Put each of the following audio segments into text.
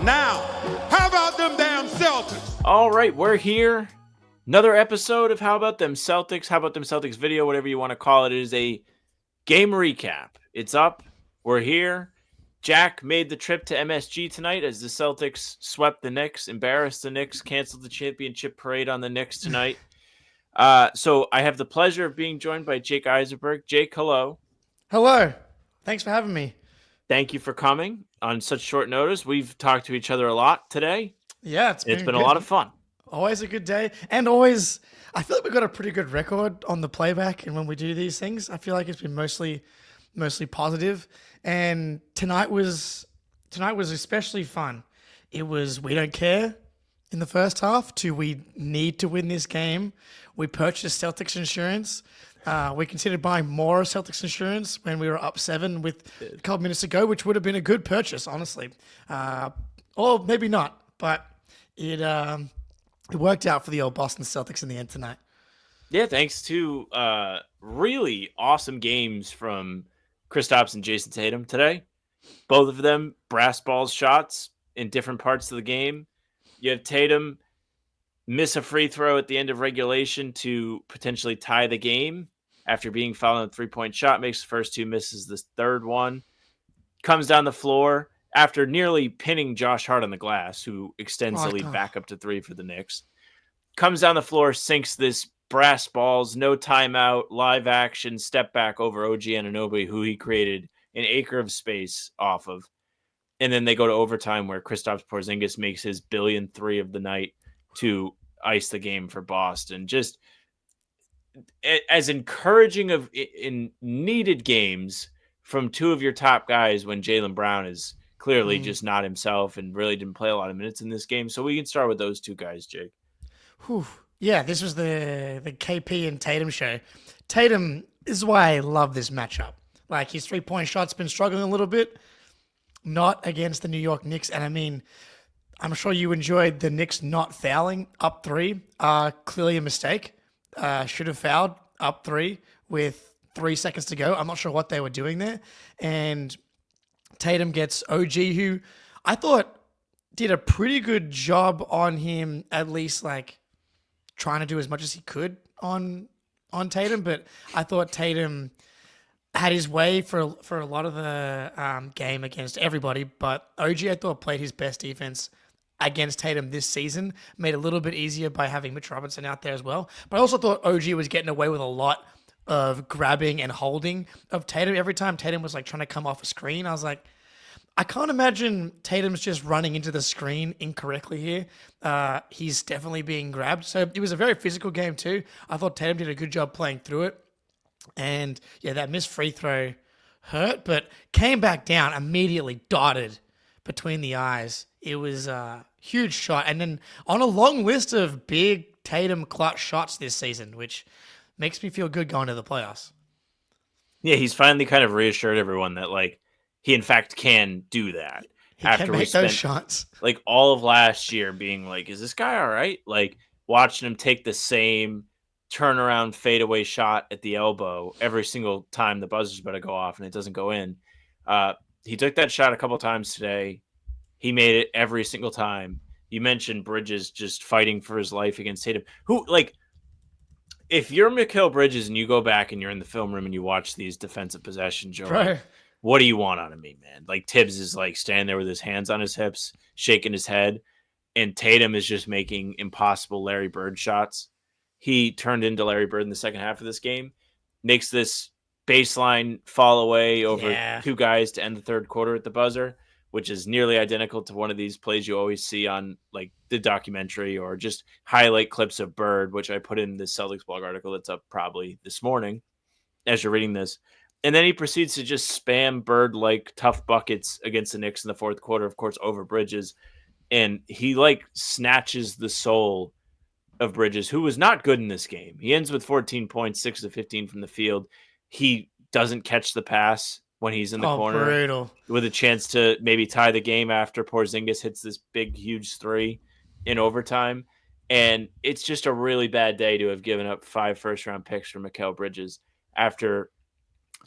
Now, how about them damn Celtics? All right, we're here. Another episode of How About Them Celtics. How About Them Celtics video, whatever you want to call it. It is a game recap. It's up. We're here. Jack made the trip to MSG tonight as the Celtics swept the Knicks, embarrassed the Knicks, canceled the championship parade on the Knicks tonight. So I have the pleasure of being joined by Jake Eisenberg. Jake, hello. Hello. Thanks for having me. Thank you for coming on such short notice. We've talked to each other a lot today. Yeah, It's been a lot of fun. Always a good day. And always, I feel like we've got a pretty good record on the playback. And when we do these things, I feel like it's been mostly positive. And tonight was especially fun. It was, we don't care in the first half to we need to win this game. We purchased Celtics insurance. We considered buying more Celtics insurance when we were up 7 with a couple minutes ago, which would have been a good purchase, honestly. Or maybe not, but it worked out for the old Boston Celtics in the end tonight. Yeah, thanks to really awesome games from Kristaps and Jayson Tatum today. Both of them brass balls shots in different parts of the game. You have Tatum miss a free throw at the end of regulation to potentially tie the game after being fouled on a three-point shot, makes the first two, misses the third one, comes down the floor after nearly pinning Josh Hart on the glass, who extends the lead back up to 3 for the Knicks. Comes down the floor, sinks this brass balls, no timeout, live action, step back over OG Anunoby, who he created an acre of space off of. And then they go to overtime where Kristaps Porzingis makes his 1,000,000,000th three of the night to ice the game for Boston. Just as encouraging of in needed games from two of your top guys when Jaylen Brown is clearly just not himself and really didn't play a lot of minutes in this game. So we can start with those two guys, Jake. Whew. Yeah, this was the KP and Tatum show. Tatum is why I love this matchup. Like, his three-point shot's been struggling a little bit, not against the New York Knicks. And I mean, I'm sure you enjoyed the Knicks not fouling up 3. Clearly a mistake. Should have fouled up 3 with 3 seconds to go. I'm not sure what they were doing there. And Tatum gets OG, who I thought did a pretty good job on him, at least like trying to do as much as he could on Tatum. But I thought Tatum had his way for a lot of the game against everybody. But OG, I thought, played his best defense against Tatum this season, made it a little bit easier by having Mitch Robinson out there as well. But I also thought OG was getting away with a lot of grabbing and holding of Tatum. Every time Tatum was like trying to come off a screen, I was like, I can't imagine Tatum's just running into the screen incorrectly here. He's definitely being grabbed. So it was a very physical game too. I thought Tatum did a good job playing through it. And yeah, that missed free throw hurt, but came back down, immediately dotted between the eyes. It was a huge shot. And then on a long list of big Tatum clutch shots this season, which makes me feel good going to the playoffs. Yeah, he's finally kind of reassured everyone that, like, he in fact can do that. He can make those shots. Like, all of last year being like, is this guy all right? Like, watching him take the same turnaround fadeaway shot at the elbow every single time the buzzer's about to go off and it doesn't go in. He took that shot a couple times today. He made it every single time. You mentioned Bridges just fighting for his life against Tatum. Who, like, if you're Mikal Bridges and you go back and you're in the film room and you watch these defensive possessions, you're like, what do you want out of me, man? Like, Tibbs is like standing there with his hands on his hips, shaking his head, and Tatum is just making impossible Larry Bird shots. He turned into Larry Bird in the second half of this game, makes this baseline fall away over two guys to end the third quarter at the buzzer, which is nearly identical to one of these plays you always see on like the documentary or just highlight clips of Bird, which I put in the Celtics blog article that's up probably this morning as you're reading this. And then he proceeds to just spam Bird-like tough buckets against the Knicks in the fourth quarter, of course, over Bridges. And he like snatches the soul of Bridges, who was not good in this game. He ends with 14 points, 6 of 15 from the field. He doesn't catch the pass when he's in the corner with a chance to maybe tie the game after Porzingis hits this big, huge three in overtime. And it's just a really bad day to have given up 5 first-round picks for Mikal Bridges after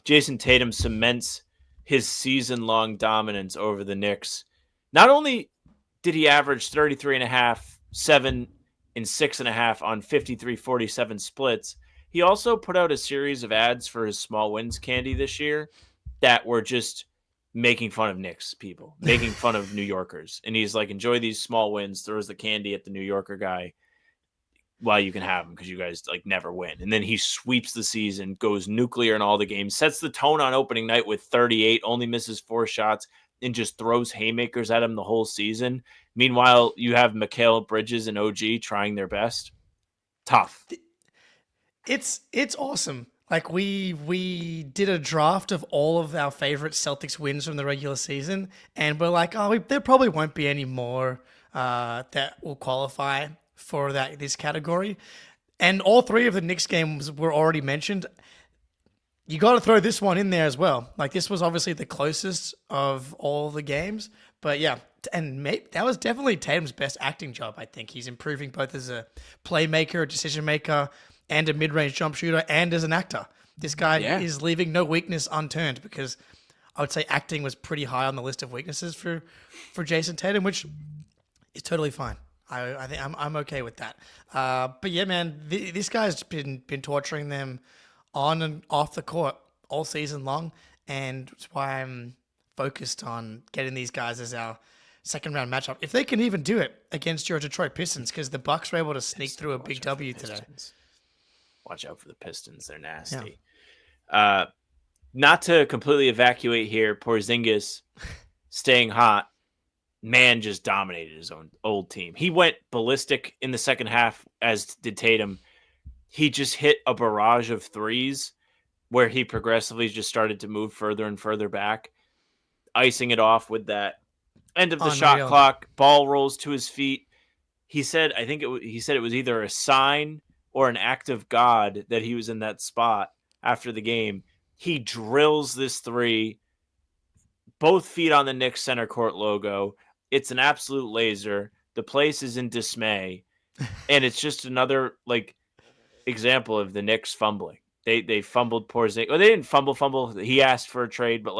Jayson Tatum cements his season-long dominance over the Knicks. Not only did he average 33.5, 7 and 6.5 on 53-47 splits. He also put out a series of ads for his small wins candy this year that were just making fun of Knicks people, making fun of New Yorkers. And he's like, enjoy these small wins, throws the candy at the New Yorker guy while you can have them because you guys like never win. And then he sweeps the season, goes nuclear in all the games, sets the tone on opening night with 38, only misses 4 shots, and just throws haymakers at him the whole season. Meanwhile, you have Mikal Bridges and OG trying their best. Tough. It's awesome. Like we did a draft of all of our favorite Celtics wins from the regular season, and we're like, there probably won't be any more that will qualify for this category. And all 3 of the Knicks games were already mentioned. You got to throw this one in there as well. Like, this was obviously the closest of all the games, but yeah, and that was definitely Tatum's best acting job. I think he's improving both as a playmaker, a decision maker, and a mid-range jump shooter, and as an actor. This guy is leaving no weakness unturned, because I would say acting was pretty high on the list of weaknesses for Jayson Tatum, which is totally fine. I think I'm okay with that. But yeah, man, this guy's been torturing them on and off the court all season long, and that's why I'm focused on getting these guys as our second round matchup. If they can even do it against your Detroit Pistons, because the Bucks were able to sneak through a big W today. Watch out for the Pistons. They're nasty. Yeah. Not to completely evacuate here, Porzingis staying hot. Man just dominated his own old team. He went ballistic in the second half, as did Tatum. He just hit a barrage of threes where he progressively just started to move further and further back, icing it off with that end of the shot clock. Ball rolls to his feet. He said, he said it was either a sign or an act of God that he was in that spot after the game. He drills this 3, both feet on the Knicks center court logo. It's an absolute laser. The place is in dismay. And it's just another example of the Knicks fumbling. They fumbled Porzingis. Well, they didn't fumble. He asked for a trade, but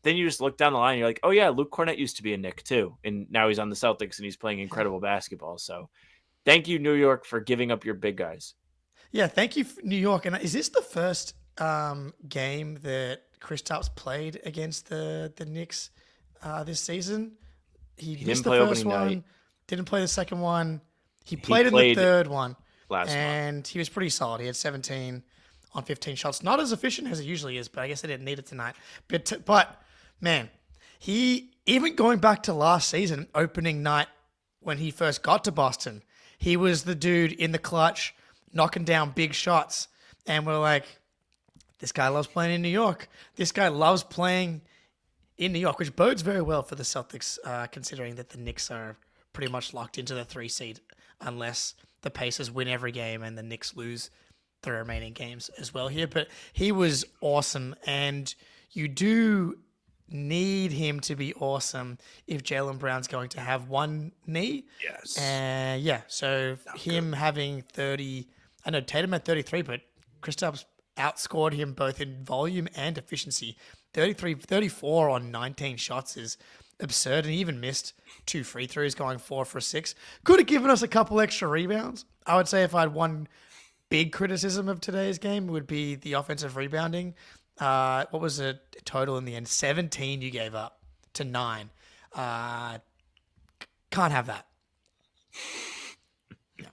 then you just look down the line and you're like, oh yeah, Luke Cornett used to be a Knick too. And now he's on the Celtics and he's playing incredible basketball. So thank you, New York, for giving up your big guys. Yeah, thank you, New York. And is this the first game that Kristaps played against the Knicks this season? He missed the first one, didn't play the second one. He played in the third one, and he was pretty solid. He had 17 on 15 shots. Not as efficient as it usually is, but I guess they didn't need it tonight. But man, he, even going back to last season, opening night when he first got to Boston, he was the dude in the clutch, knocking down big shots. And we're like, this guy loves playing in New York. This guy loves playing in New York, which bodes very well for the Celtics, considering that the Knicks are pretty much locked into the 3 seed unless the Pacers win every game and the Knicks lose the remaining games as well here. But he was awesome, and you do need him to be awesome if Jaylen Brown's going to have one knee. Yes. So him having 30, I know Tatum had 33, but Kristaps outscored him both in volume and efficiency. 34 on 19 shots is absurd, and he even missed 2 free throws, going 4 for 6. Could have given us a couple extra rebounds. I would say if I had one big criticism of today's game, it would be the offensive rebounding. What was the total in the end? 17 you gave up to 9. Can't have that. No.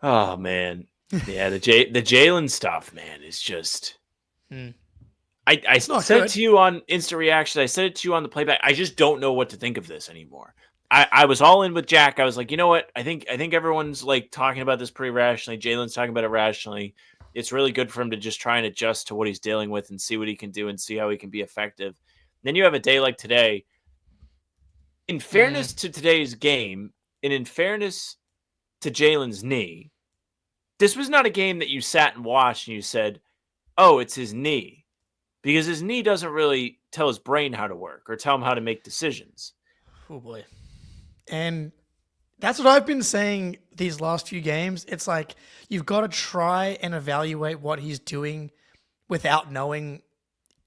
Oh, man. Yeah, the Jaylen stuff, man, is just... I said it to you on Instant Reaction. I said it to you on the playback. I just don't know what to think of this anymore. I was all in with Jack. I was like, you know what? I think everyone's talking about this pretty rationally. Jaylen's talking about it rationally. It's really good for him to just try and adjust to what he's dealing with and see what he can do and see how he can be effective. Then you have a day like today. In fairness to today's game, and in fairness to Jaylen's knee, this was not a game that you sat and watched and you said, oh, it's his knee. Because his knee doesn't really tell his brain how to work or tell him how to make decisions. Oh, boy. And that's what I've been saying these last few games. It's like you've got to try and evaluate what he's doing without knowing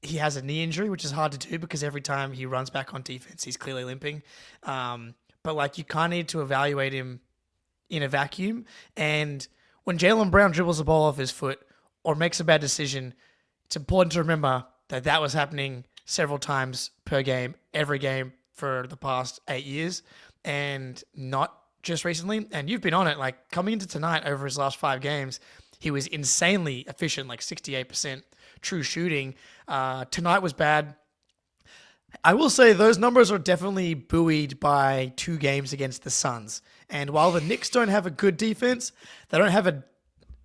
he has a knee injury, which is hard to do because every time he runs back on defense, he's clearly limping. but like you kind of need to evaluate him in a vacuum. And when Jaylen Brown dribbles the ball off his foot or makes a bad decision, it's important to remember that that was happening several times per game, every game for the past 8 years, and not just recently. And you've been on it. Like coming into tonight over his last 5 games, he was insanely efficient, like 68% true shooting. Tonight was bad. I will say those numbers are definitely buoyed by 2 games against the Suns. And while the Knicks don't have a good defense, they don't have a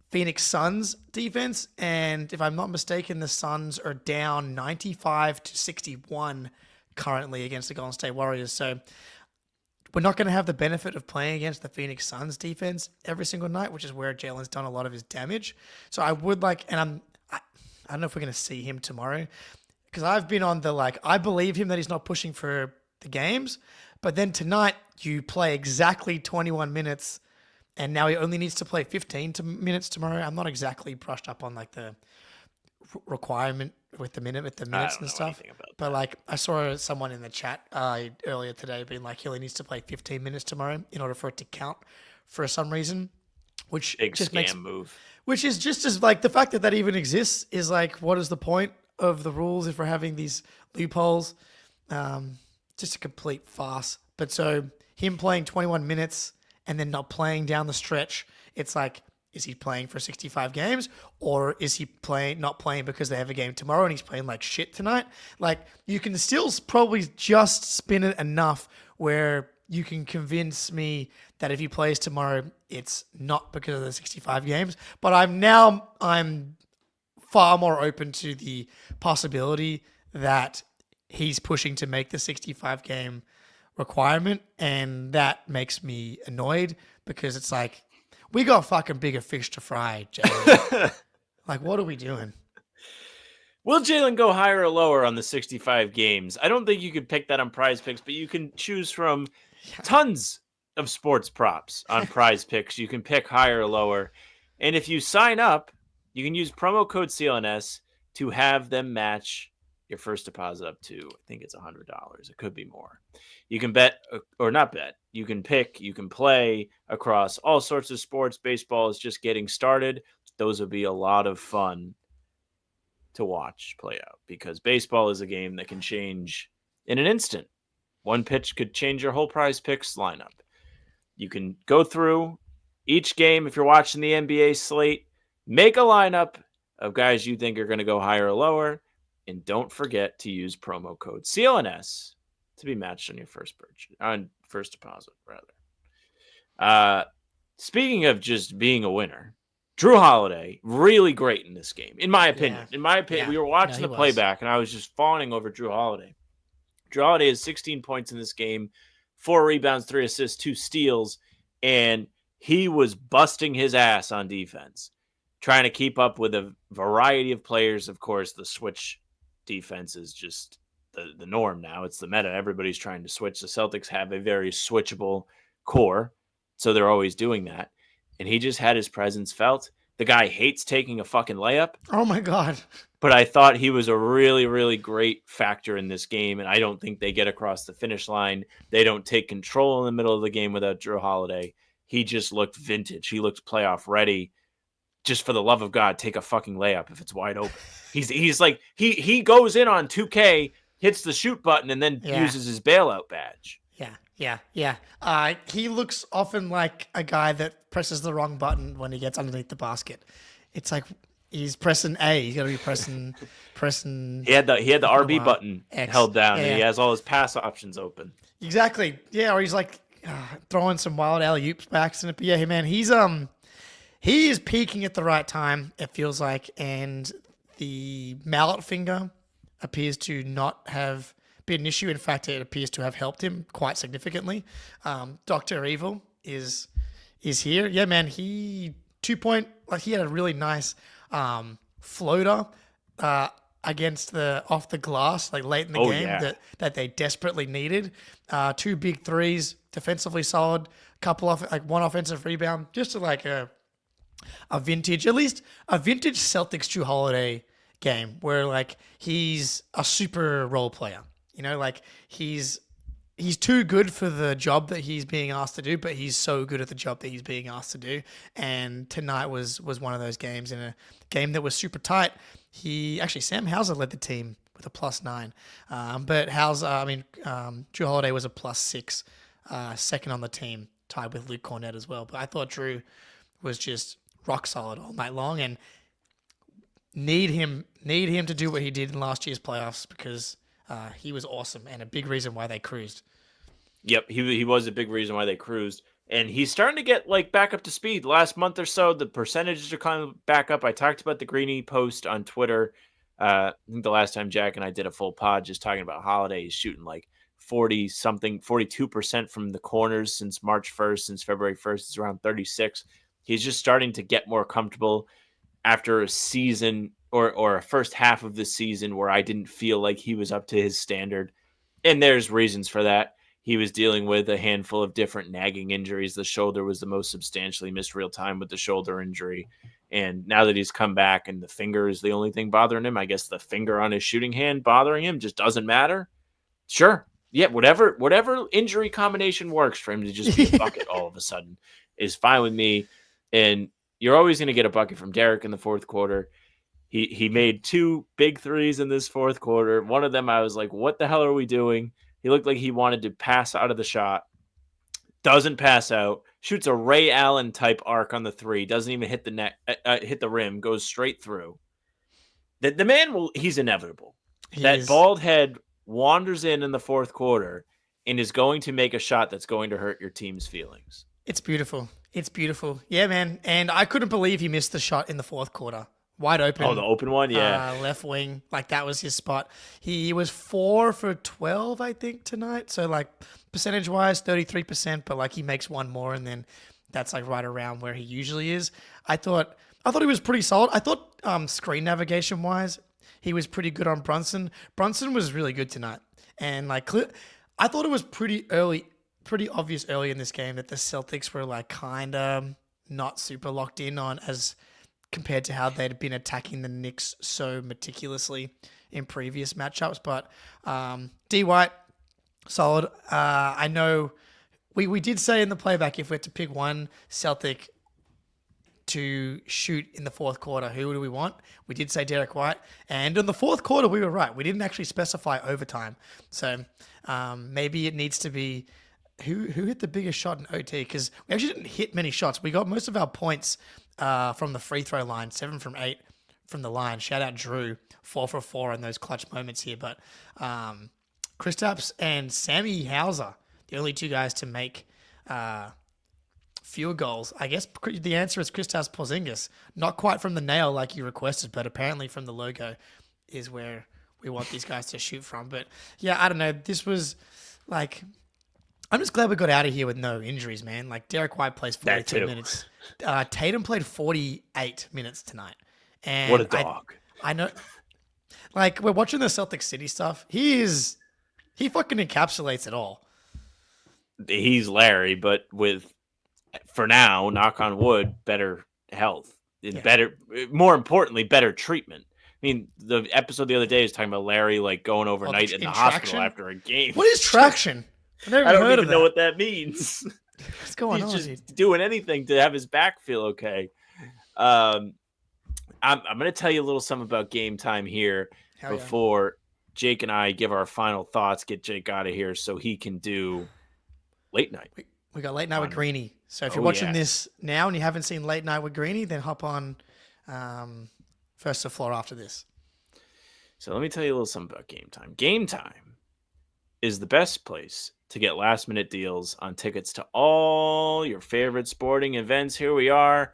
Phoenix Suns defense. And if I'm not mistaken, the Suns are down 95-61 currently against the Golden State Warriors. So we're not going to have the benefit of playing against the Phoenix Suns defense every single night, which is where Jalen's done a lot of his damage. So I would like, and I don't know if we're going to see him tomorrow, because I've been on the I believe him that he's not pushing for the games, but then tonight you play exactly 21 minutes, and now he only needs to play 15 minutes tomorrow. I'm not exactly brushed up on the requirement with the minutes and stuff, but I saw someone in the chat earlier today being he only needs to play 15 minutes tomorrow in order for it to count for some reason, which Big just scam move. Which is just as the fact that even exists is what is the point of the rules if we're having these loopholes? Just a complete farce. But so him playing 21 minutes and then not playing down the stretch, it's is he playing for 65 games, or is he not playing because they have a game tomorrow and he's playing like shit tonight? You can still probably just spin it enough where you can convince me that if he plays tomorrow, it's not because of the 65 games. But I'm far more open to the possibility that he's pushing to make the 65 game requirement, and that makes me annoyed because it's we got fucking bigger fish to fry, Jalen. What are we doing? Will Jalen go higher or lower on the 65 games? I don't think you could pick that on Prize Picks, but you can choose from tons of sports props on Prize Picks. You can pick higher or lower. And if you sign up, you can use promo code CLNS to have them match your first deposit up to, I think it's $100. It could be more. You can bet or not bet. You can pick, you can play across all sorts of sports. Baseball is just getting started. Those would be a lot of fun to watch play out because baseball is a game that can change in an instant. One pitch could change your whole Prize Picks lineup. You can go through each game if you're watching the NBA slate, make a lineup of guys you think are going to go higher or lower, and don't forget to use promo code CLNS to be matched on your first purchase, on first deposit, rather. Speaking of just being a winner, Drew Holiday, really great in this game, in my opinion. Yeah. In my opinion, we were watching the playback, and I was just fawning over Drew Holiday. Drew Holiday has 16 points in this game, 4 rebounds, 3 assists, 2 steals, and he was busting his ass on defense, trying to keep up with a variety of players. Of course, the switch defense is just the norm now. It's the meta. Everybody's trying to switch. The Celtics have a very switchable core, so they're always doing that. And he just had his presence felt. The guy hates taking a fucking layup. Oh, my God. But I thought he was a really, really great factor in this game, and I don't think they get across the finish line. They don't take control in the middle of the game without Drew Holiday. He just looked vintage. He looked playoff ready. Just for the love of God, take a fucking layup if it's wide open. He's like, he goes in on 2K, hits the shoot button, and then uses his bailout badge. Yeah. He looks often like a guy that presses the wrong button when he gets underneath the basket. It's like he's pressing A. He's got to be pressing. He had the RB button X. held down, and he has all his pass options open. Exactly. Yeah, or he's throwing some wild alley-oops back. But yeah, man, he is peaking at the right time, it feels like, and the mallet finger appears to not have been an issue. In fact, it appears to have helped him quite significantly. Dr. Evil is here. Yeah, man, he 2-point, he had a really nice floater against off the glass, late in the game that they desperately needed. 2 big threes, defensively solid, couple of one offensive rebound, just a vintage Celtics Drew Holiday game where he's a super role player. He's he's too good for the job that he's being asked to do, but he's so good at the job that he's being asked to do. And tonight was one of those games, in a game that was super tight. Sam Hauser led the team with a +9, but Drew Holiday was a +6, second on the team, tied with Luke Cornett as well. But I thought Drew was just rock solid all night long, and need him to do what he did in last year's playoffs, because he was awesome and a big reason why they cruised. Yep, he was a big reason why they cruised. And he's starting to get like back up to speed. Last month or so, the percentages are kind of back up. I talked about the Greeny post on Twitter. I think the last time Jack and I did a full pod just talking about Holiday, he's shooting like 42% from the corners since March 1st, since February 1st. It's around 36. He's just starting to get more comfortable after a season or a first half of the season where I didn't feel like he was up to his standard. And there's reasons for that. He was dealing with a handful of different nagging injuries. The shoulder was the most substantially missed real time with the shoulder injury. And now that he's come back and the finger is the only thing bothering him, I guess the finger on his shooting hand bothering him just doesn't matter. Sure. Yeah, whatever injury combination works for him to just be a bucket all of a sudden is fine with me. And you're always going to get a bucket from Derek in the fourth quarter. He made 2 big threes in this fourth quarter. One of them I was like, what the hell are we doing? He looked like he wanted to pass out of the shot. Doesn't pass out. Shoots a Ray Allen type arc on the 3. Doesn't even hit the net, hit the rim. Goes straight through. The man he's inevitable. That bald head wanders in the fourth quarter and is going to make a shot that's going to hurt your team's feelings. It's beautiful. It's beautiful. Yeah, man. And I couldn't believe he missed the shot in the fourth quarter. Wide open. Oh, the open one? Yeah. Left wing. Like, that was his spot. He was 4 for 12, I think, tonight. So, like, percentage-wise, 33%, but, like, he makes one more, and then that's, like, right around where he usually is. I thought he was pretty solid. I thought screen navigation-wise, he was pretty good on Brunson. Brunson was really good tonight. And, like, I thought it was pretty obvious early in this game that the Celtics were, like, kind of not super locked in on as compared to how they'd been attacking the Knicks so meticulously in previous matchups. But D. White, solid. I know we did say in the playback, if we had to pick one Celtic to shoot in the fourth quarter, who do we want? We did say Derek White. And in the fourth quarter, we were right. We didn't actually specify overtime. So maybe it needs to be who hit the biggest shot in OT, because we actually didn't hit many shots. We got most of our points from the free throw line, 7 from 8 from the line. Shout out Drew, 4 for 4 in those clutch moments here. But Kristaps and Sammy Hauser, the only 2 guys to make field goals. I guess the answer is Kristaps Porzingis. Not quite from the nail like you requested, but apparently from the logo is where we want these guys to shoot from. But yeah, I don't know. This was like, I'm just glad we got out of here with no injuries, man. Like, Derek White plays 42 minutes. Tatum played 48 minutes tonight. And what a dog. I know. Like, we're watching the Celtic City stuff. He fucking encapsulates it all. He's Larry, but with, for now, knock on wood, better health. And better, more importantly, better treatment. I mean, the episode the other day is talking about Larry, like, going overnight in the hospital after a game. What is traction? I don't even know what that means. What's going on? He's just doing anything to have his back feel okay. I'm going to tell you a little something about game time here before Jake and I give our final thoughts, get Jake out of here so he can do late night. We got Late Night with Greeny. So if you're watching this now and you haven't seen Late Night with Greeny, then hop on First to Floor after this. So let me tell you a little something about Game Time. Game Time is the best place to get last-minute deals on tickets to all your favorite sporting events. Here we are.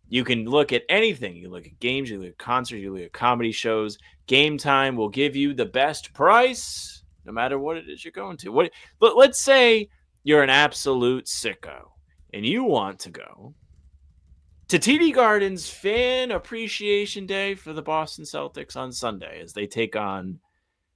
You can look at anything. You look at games, you look at concerts, you look at comedy shows. Game Time will give you the best price, no matter what it is you're going to. Let's say you're an absolute sicko, and you want to go to TD Garden's Fan Appreciation Day for the Boston Celtics on Sunday as they take on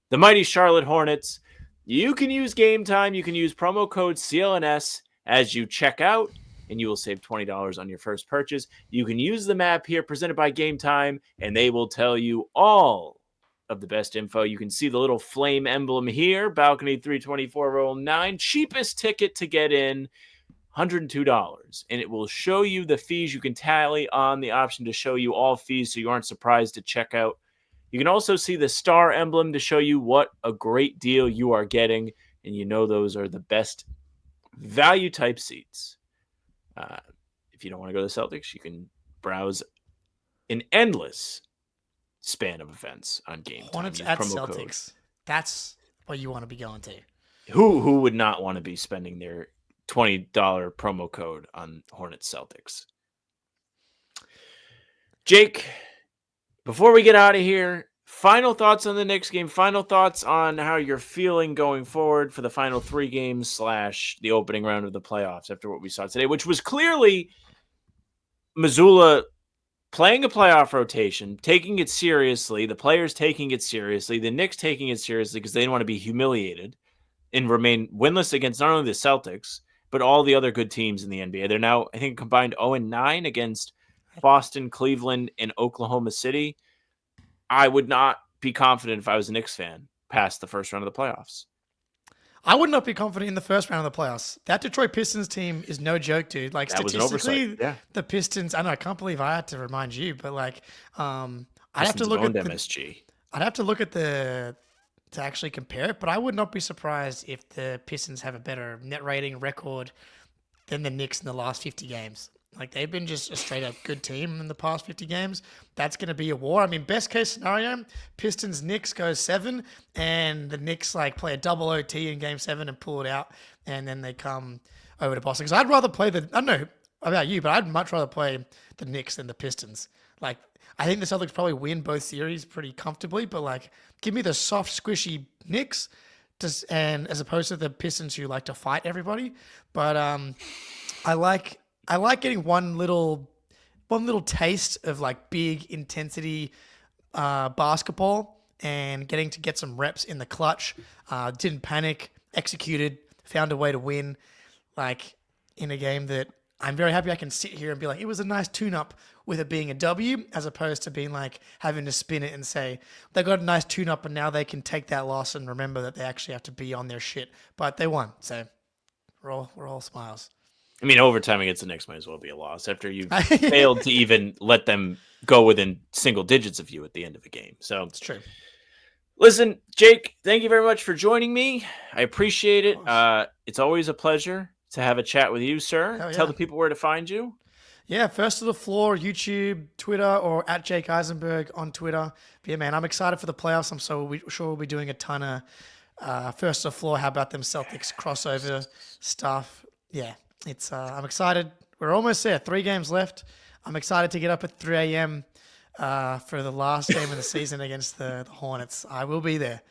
the mighty Charlotte Hornets. You can use Game Time. You can use promo code CLNS as you check out, and you will save $20 on your first purchase. You can use the map here presented by Game Time, and they will tell you all of the best info. You can see the little flame emblem here, balcony 324 row 9, cheapest ticket to get in, $102. And it will show you the fees. You can tally on the option to show you all fees so you aren't surprised at checkout. You can also see the star emblem to show you what a great deal you are getting. And you know those are the best value type seats. If you don't want to go to the Celtics, you can browse an endless span of events on Game Time. Hornets at Celtics. Code. That's what you want to be going to. Who would not want to be spending their $20 promo code on Hornets Celtics? Jake, before we get out of here, final thoughts on the Knicks game, final thoughts on how you're feeling going forward for the final 3 games / the opening round of the playoffs after what we saw today, which was clearly Missoula playing a playoff rotation, taking it seriously, the players taking it seriously, the Knicks taking it seriously because they didn't want to be humiliated and remain winless against not only the Celtics, but all the other good teams in the NBA. They're now, I think, combined 0-9 against Boston, Cleveland, and Oklahoma City. I would not be confident if I was a Knicks fan past the first round of the playoffs. I would not be confident in the first round of the playoffs. That Detroit Pistons team is no joke, dude. Like, that statistically, yeah. The Pistons, I know, I can't believe I had to remind you, but like, I'd have to look at MSG. I'd have to look at to actually compare it, but I would not be surprised if the Pistons have a better net rating record than the Knicks in the last 50 games. Like, they've been just a straight-up good team in the past 50 games. That's going to be a war. I mean, best-case scenario, Pistons-Knicks goes 7, and the Knicks, like, play a double OT in Game 7 and pull it out, and then they come over to Boston. Because I'd rather play I don't know about you, but I'd much rather play the Knicks than the Pistons. Like, I think the Celtics probably win both series pretty comfortably, but, like, give me the soft, squishy Knicks, and as opposed to the Pistons who like to fight everybody. But I like getting one little taste of like big intensity basketball and getting to get some reps in the clutch. Didn't panic, executed, found a way to win. Like, in a game that I'm very happy I can sit here and be like, it was a nice tune-up with it being a W, as opposed to being like having to spin it and say they got a nice tune-up and now they can take that loss and remember that they actually have to be on their shit. But they won, so we're all smiles. I mean, overtime against the Knicks might as well be a loss after you failed to even let them go within single digits of you at the end of the game. So it's true. Listen, Jake, thank you very much for joining me. I appreciate it. It's always a pleasure to have a chat with you, sir. Yeah. Tell the people where to find you. Yeah, First to the Floor, YouTube, Twitter, or at Jake Eisenberg on Twitter. But yeah, man, I'm excited for the playoffs. I'm sure we'll be doing a ton of First to the Floor, How About Them Celtics crossover stuff. Yeah. I'm excited. We're almost there. 3 games left. I'm excited to get up at 3 a.m. For the last game of the season against the Hornets. I will be there.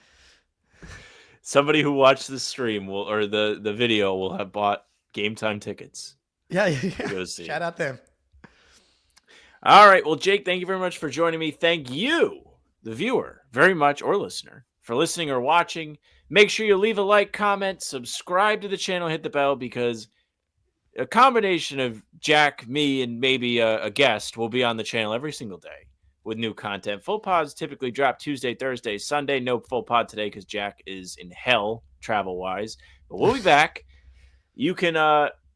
Somebody who watched the stream or the video will have bought Game Time tickets. Yeah. Go see. Shout out them. All right. Well, Jake, thank you very much for joining me. Thank you, the viewer, very much, or listener, for listening or watching. Make sure you leave a like, comment, subscribe to the channel, hit the bell, because a combination of Jack, me, and maybe a guest will be on the channel every single day with new content. Full pods typically drop Tuesday, Thursday, Sunday. No full pod today because Jack is in hell travel-wise. But we'll be back. You can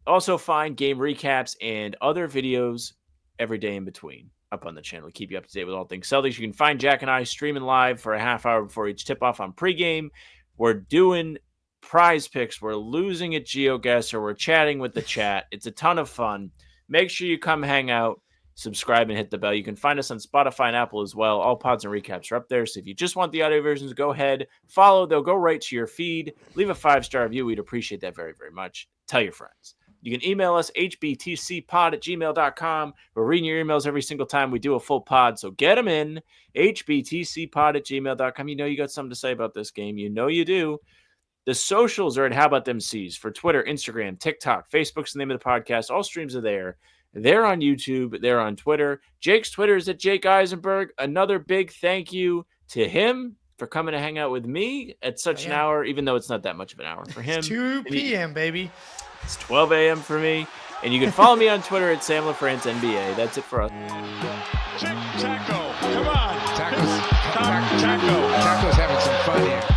also find game recaps and other videos every day in between up on the channel to keep you up to date with all things Celtics. You can find Jack and I streaming live for a half hour before each tip-off on pregame. We're doing prize picks, we're losing at GeoGuessr, we're chatting with the chat. It's a ton of fun. Make sure you come hang out, subscribe, and hit the bell. You can find us on Spotify and Apple as well. All pods and recaps are up there, so if you just want the audio versions, go ahead, follow. They'll go right to your feed. Leave a 5-star review. We'd appreciate that very, very much. Tell your friends. You can email us, hbtcpod@gmail.com. We're reading your emails every single time we do a full pod, so get them in, hbtcpod@gmail.com. You know you got something to say about this game. You know you do. The socials are at How About Them C's for Twitter, Instagram, TikTok, Facebook's the name of the podcast. All streams are there. They're on YouTube. They're on Twitter. Jake's Twitter is at Jake Eisenberg. Another big thank you to him for coming to hang out with me at such an hour, even though it's not that much of an hour for him. It's 2 p.m., baby. It's 12 a.m. for me. And you can follow me on Twitter at Sam LaFrance NBA. That's it for us. Check, tackle. Come on. Tackles. top. Chaco. Chaco's having some fun here.